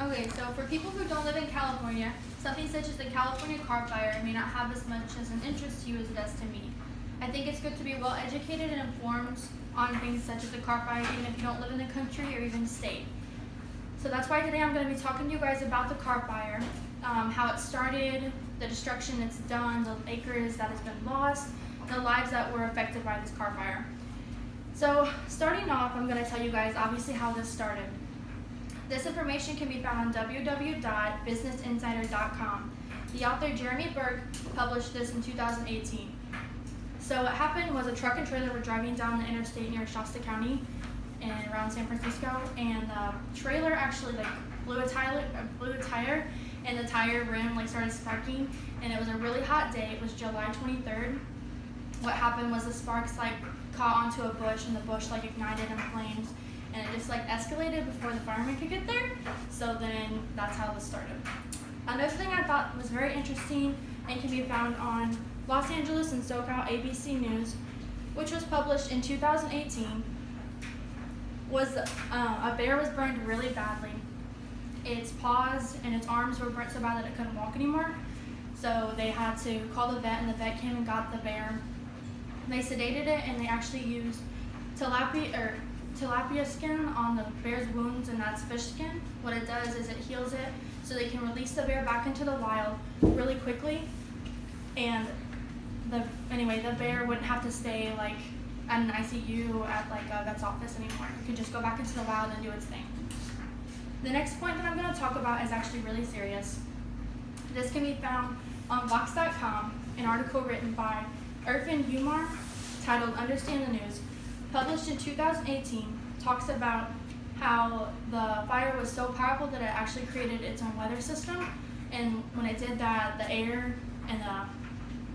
Okay, so for people who don't live in California, something such as the California car fire may not have as much as an interest to you as it does to me. I think it's good to be well educated and informed on things such as the car fire, even if you don't live in the country or even state. So that's why today I'm going to be talking to you guys about the car fire, how it started, the destruction it's done, the acres that has been lost, the lives that were affected by this car fire. So starting off, I'm going to tell you guys obviously how this started. This information can be found on www.businessinsider.com. The author Jeremy Burke published this in 2018. So what happened was a truck and trailer were driving down the interstate near Shasta County and around San Francisco, and the trailer actually blew a tire, and the tire rim started sparking, and it was a really hot day. It was July 23rd. What happened was the sparks caught onto a bush, and the bush ignited in flames, and it just escalated before the firemen could get there. So then that's how this started. Another thing I thought was very interesting and can be found on Los Angeles and SoCal ABC News, which was published in 2018, was a bear was burned really badly. Its paws and its arms were burnt so bad that it couldn't walk anymore. So they had to call the vet, and the vet came and got the bear. They sedated it, and they actually used tilapia skin on the bear's wounds, and that's fish skin. What it does is it heals it so they can release the bear back into the wild really quickly. And the bear wouldn't have to stay at an ICU at a vet's office anymore. It could just go back into the wild and do its thing. The next point that I'm going to talk about is actually really serious. This can be found on Vox.com, an article written by Irfan Umar titled Understand the News, published in 2018, talks about how the fire was so powerful that it actually created its own weather system, and when it did that, the air and the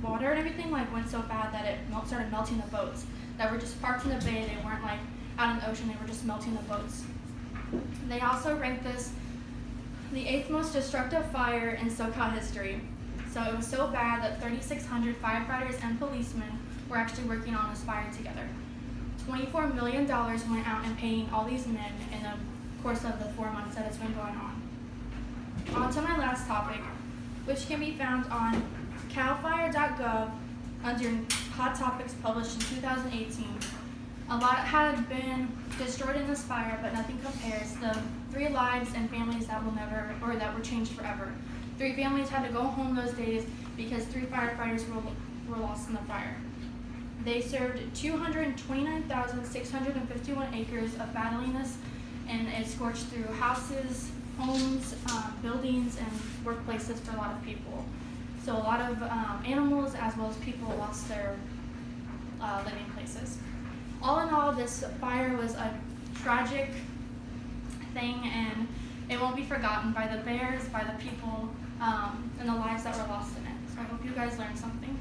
water and everything went so bad that it started melting the boats that were just parked in the bay. They weren't out in the ocean, they were just melting the boats. They also ranked this the 8th most destructive fire in SoCal history. So it was so bad that 3,600 firefighters and policemen were actually working on this fire together. $24 million went out in paying all these men in the course of the 4 months that it's been going on. On to my last topic, which can be found on calfire.gov under Hot Topics published in 2018. A lot had been destroyed in this fire, but nothing compares to 3 lives and families that that were changed forever. 3 families had to go home those days because 3 firefighters were lost in the fire. They served 229,651 acres of battling this, and it scorched through houses, homes, buildings, and workplaces for a lot of people. So a lot of animals as well as people lost their living places. All in all, this fire was a tragic thing, and it won't be forgotten by the bears, by the people, and the lives that were lost in it. So I hope you guys learned something.